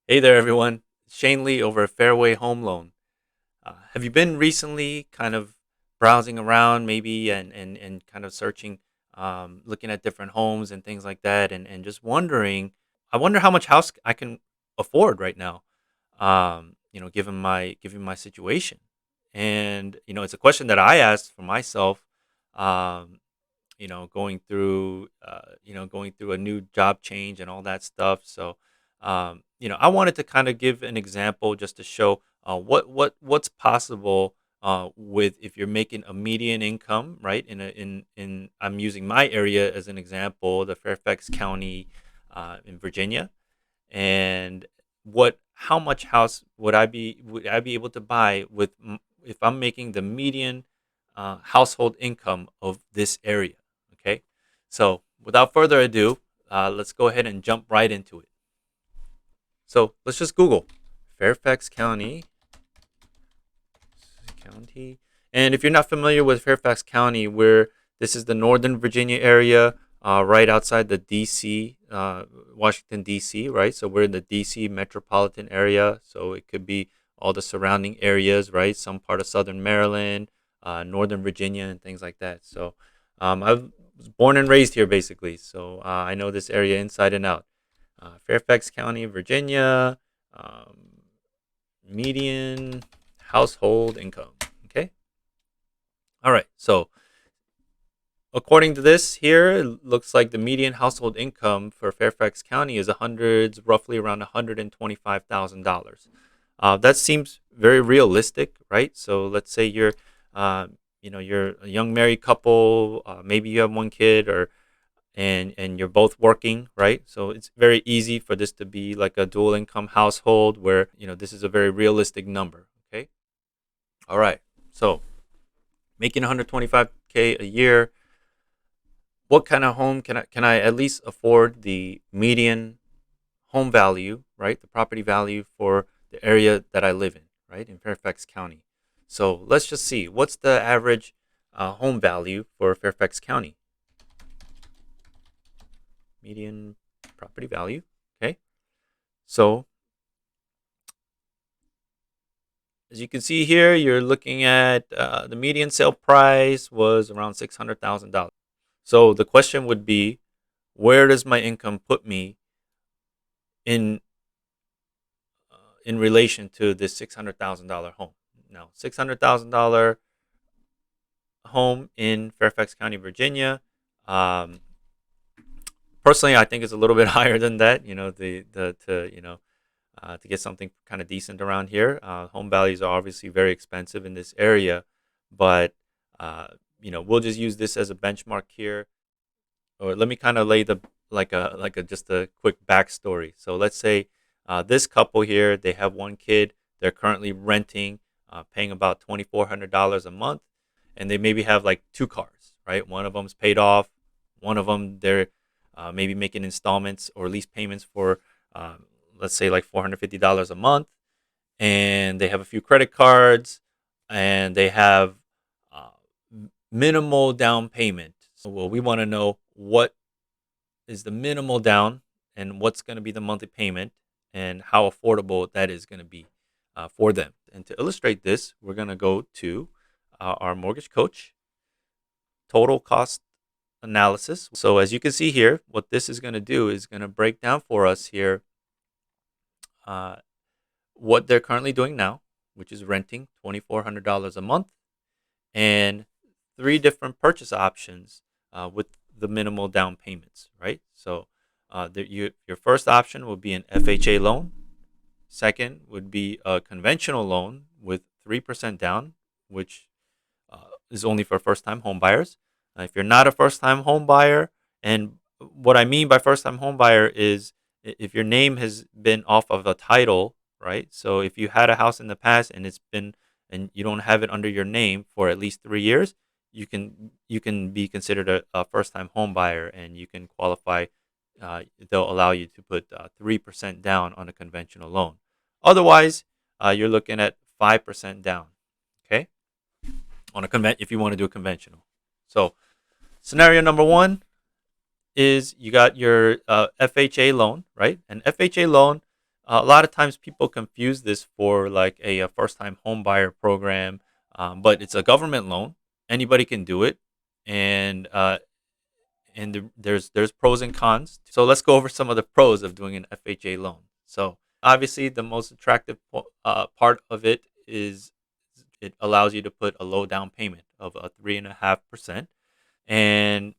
Hey there, everyone. Shane Lee over at Fairway Home Loan. Have you been recently kind of browsing around, maybe, and kind of searching, looking at different homes and things like that, and just wondering? I wonder how much house I can afford right now. Given my situation, and it's a question that I asked for myself. Um, going through a new job change and all that stuff. So, I wanted to kind of give an example just to show what's possible with if you're making a median income, right? In I'm using my area as an example, the Fairfax County in Virginia, and what how much house would I be able to buy if I'm making the median household income of this area. Okay, so without further ado, let's go ahead and jump right into it. So let's just Google Fairfax County. And if you're not familiar with Fairfax County, where this is the Northern Virginia area, right outside the D.C., Washington D.C., right? So we're in the D.C. metropolitan area. So it could be all the surrounding areas, right? Some part of Southern Maryland, Northern Virginia, and things like that. So I was born and raised here, basically. So I know this area inside and out. Fairfax County, Virginia. Median household income. Okay. All right. So according to this here, it looks like the median household income for Fairfax County is roughly around $125,000. That seems very realistic, right? So let's say you're a young married couple, maybe you have one kid, or and you're both working, right? So it's very easy for this to be like a dual income household where this is a very realistic number. Okay. All right. So making 125K a year, what kind of home can I at least afford the median home value, right? The property value for the area that I live in, right? In Fairfax County. So let's just see what's the average home value for Fairfax County. Median property value. Okay. So as you can see here, you're looking at the median sale price was around $600,000. So the question would be, where does my income put me in in relation to this $600,000 home? Now, $600,000 home in Fairfax County, Virginia. Um, Personally, I think it's a little bit higher than that. To get something kind of decent around here. Home values are obviously very expensive in this area, but we'll just use this as a benchmark here. Or let me kind of lay the like a just a quick backstory. So let's say this couple here, they have one kid. They're currently renting, paying about $2,400 a month, and they maybe have like two cars, right? One of them's paid off. One of them they're maybe making installments or lease payments for, uh, let's say, like $450 a month, and they have a few credit cards, and they have uh, minimal down payment. So, well, we want to know what is the minimal down and what's going to be the monthly payment and how affordable that is going to be for them. And to illustrate this, we're going to go to our mortgage coach total cost analysis. So as you can see here, what this is going to do is going to break down for us here uh, what they're currently doing now, which is renting $2,400 a month, and three different purchase options with the minimal down payments, right? So your first option would be an FHA loan. Second would be a conventional loan with 3% down, which is only for first time home buyers. If you're not a first time home buyer, and what I mean by first time home buyer is if your name has been off of a title, right? So if you had a house in the past and and you don't have it under your name for at least 3 years, you can be considered a first time home buyer, and you can qualify. They'll allow you to put 3% down on a conventional loan. Otherwise, you're looking at 5% down. Okay, on if you want to do a conventional. So scenario number one is you got your FHA loan, right? An FHA loan A lot of times people confuse this for like a first-time home buyer program, but it's a government loan. Anybody can do it, and there's pros and cons. So let's go over some of the pros of doing an FHA loan. So obviously, the most attractive part of it is it allows you to put a low down payment of a 3.5%, and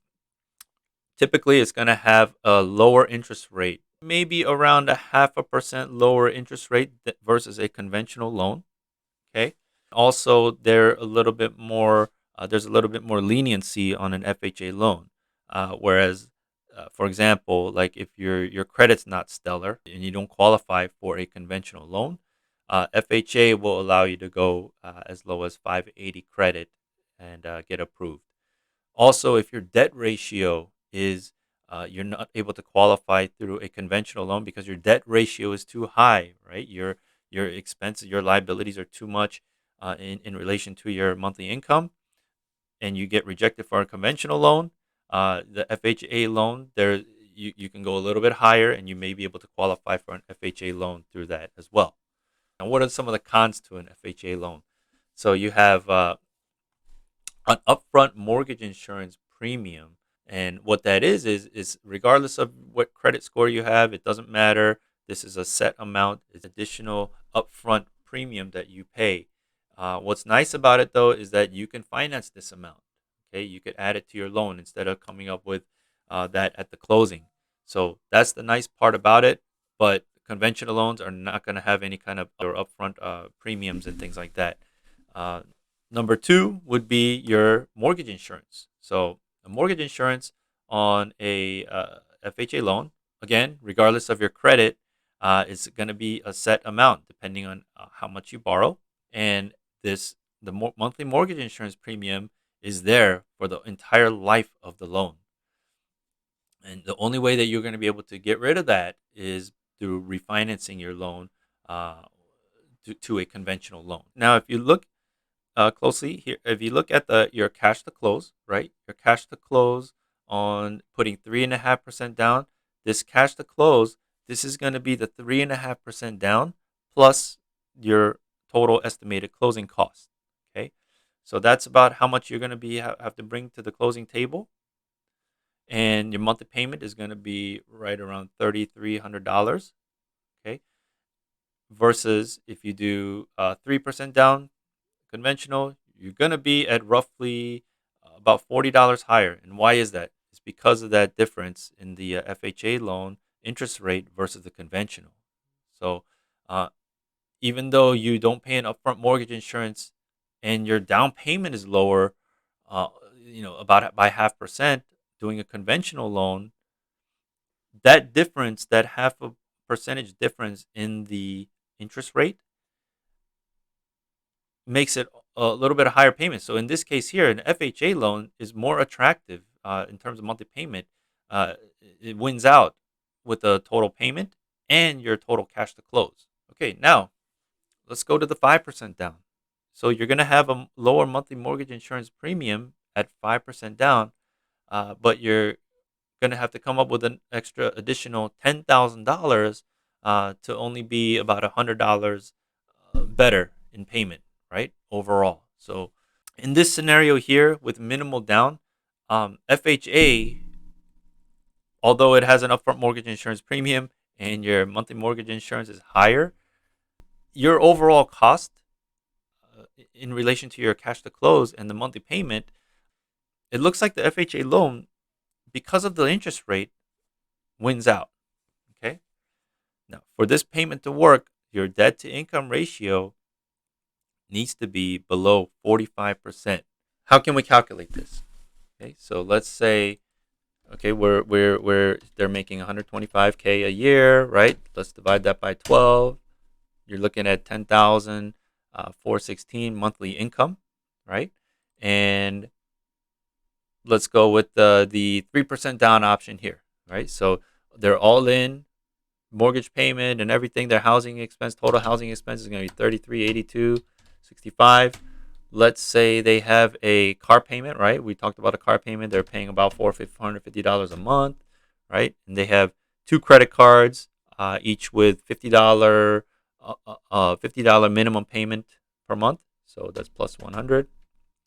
typically it's going to have a lower interest rate, maybe around a 0.5% lower interest rate versus a conventional loan. Okay. Also, there's a little bit more leniency on an FHA loan, whereas, for example, like if your credit's not stellar and you don't qualify for a conventional loan, FHA will allow you to go as low as 580 credit and get approved. Also, if your debt ratio is you're not able to qualify through a conventional loan because your debt ratio is too high, right? Your expenses, your liabilities are too much in relation to your monthly income, and you get rejected for a conventional loan. The FHA loan, you can go a little bit higher, and you may be able to qualify for an FHA loan through that as well. Now, what are some of the cons to an FHA loan? So you have an upfront mortgage insurance premium. And what that is regardless of what credit score you have, it doesn't matter. This is a set amount. It's additional upfront premium that you pay. What's nice about it though is that you can finance this amount. Okay, you could add it to your loan instead of coming up with that at the closing. So that's the nice part about it. But conventional loans are not going to have any kind of or upfront premiums and things like that. Uh, Number two would be your mortgage insurance. So, a mortgage insurance on a FHA loan, again, regardless of your credit, is going to be a set amount depending on how much you borrow. And the monthly mortgage insurance premium is there for the entire life of the loan. And the only way that you're going to be able to get rid of that is through refinancing your loan uh, to a conventional loan. Now, if you look closely here, if you look at your cash to close, right? Your cash to close on putting 3.5% down. This cash to close, this is going to be the 3.5% down plus your total estimated closing cost. Okay, so that's about how much you're going to have to bring to the closing table, and your monthly payment is going to be right around $3,300. Okay, versus if you do 3% down conventional, you're going to be at roughly about $40 higher. And why is that? It's because of that difference in the FHA loan interest rate versus the conventional. So uh, even though you don't pay an upfront mortgage insurance and your down payment is lower, uh, about by 0.5%, doing a conventional loan, that difference, that half a percentage difference in the interest rate makes it a little bit of higher payment. So in this case here, an FHA loan is more attractive in terms of monthly payment. It wins out with the total payment and your total cash to close. Okay, now let's go to the 5% down. So you're going to have a lower monthly mortgage insurance premium at 5% down, but you're going to have to come up with an extra additional $10,000 to only be about $100 better in payment, right? Overall. So in this scenario here with minimal down, FHA, although it has an upfront mortgage insurance premium and your monthly mortgage insurance is higher, your overall cost in relation to your cash to close and the monthly payment, it looks like the FHA loan, because of the interest rate, wins out. Okay. Now, for this payment to work, your debt to income ratio needs to be below 45%. How can we calculate this? Okay, so let's say, okay, we're they're making 125K a year, right? Let's divide that by 12. You're looking at 10,416 monthly income, right? And let's go with the 3% down option here, right? So they're all in mortgage payment and everything. Their housing expense, total housing expense is going to be 3382.65. Let's say they have a car payment, right? We talked about a car payment. They're paying about $450 a month, right? And they have two credit cards. each with $50 minimum payment per month. So that's plus 100.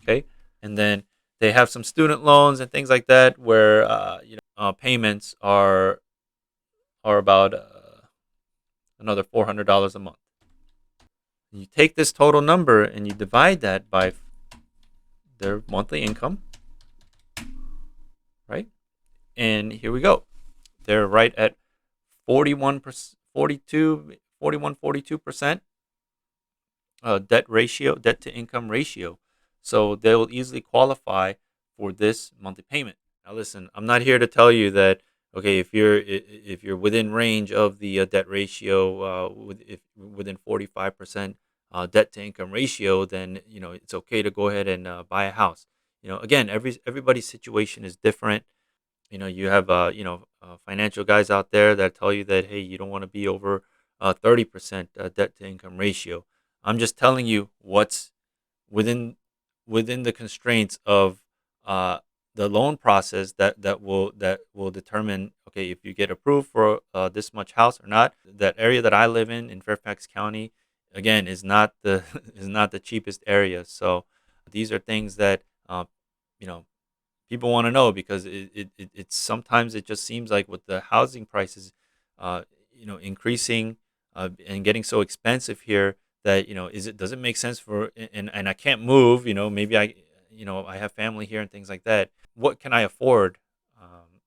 Okay, and then they have some student loans and things like that where payments are about another $400 a month. You take this total number and you divide that by their monthly income, right? And here we go. They're right at 41%, 42% debt to income ratio. So they will easily qualify for this monthly payment. Now, listen, I'm not here to tell you that okay, if you're within range of the debt ratio, if within 45% debt to income ratio, then it's okay to go ahead and buy a house. Again, everybody's situation is different. You have financial guys out there that tell you that hey, you don't want to be over 30% debt to income ratio. I'm just telling you what's within the constraints of uh, the loan process that will determine okay if you get approved for this much house or not. That area that I live in Fairfax County, again, is not the is not the cheapest area. So these are things that you know people want to know because it's sometimes it just seems like with the housing prices uh, increasing and getting so expensive here that does it make sense for and I can't move, maybe I have family here and things like that. What can I afford?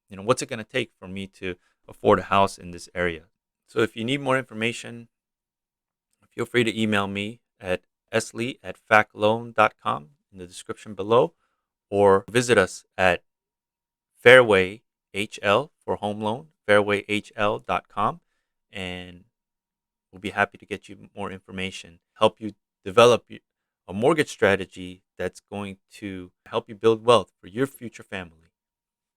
What's it going to take for me to afford a house in this area? So if you need more information, feel free to email me at slee@facloan.com in the description below, or visit us at Fairway HL for home loan, fairwayhl.com, and we'll be happy to get you more information, help you develop a mortgage strategy that's going to help you build wealth for your future family.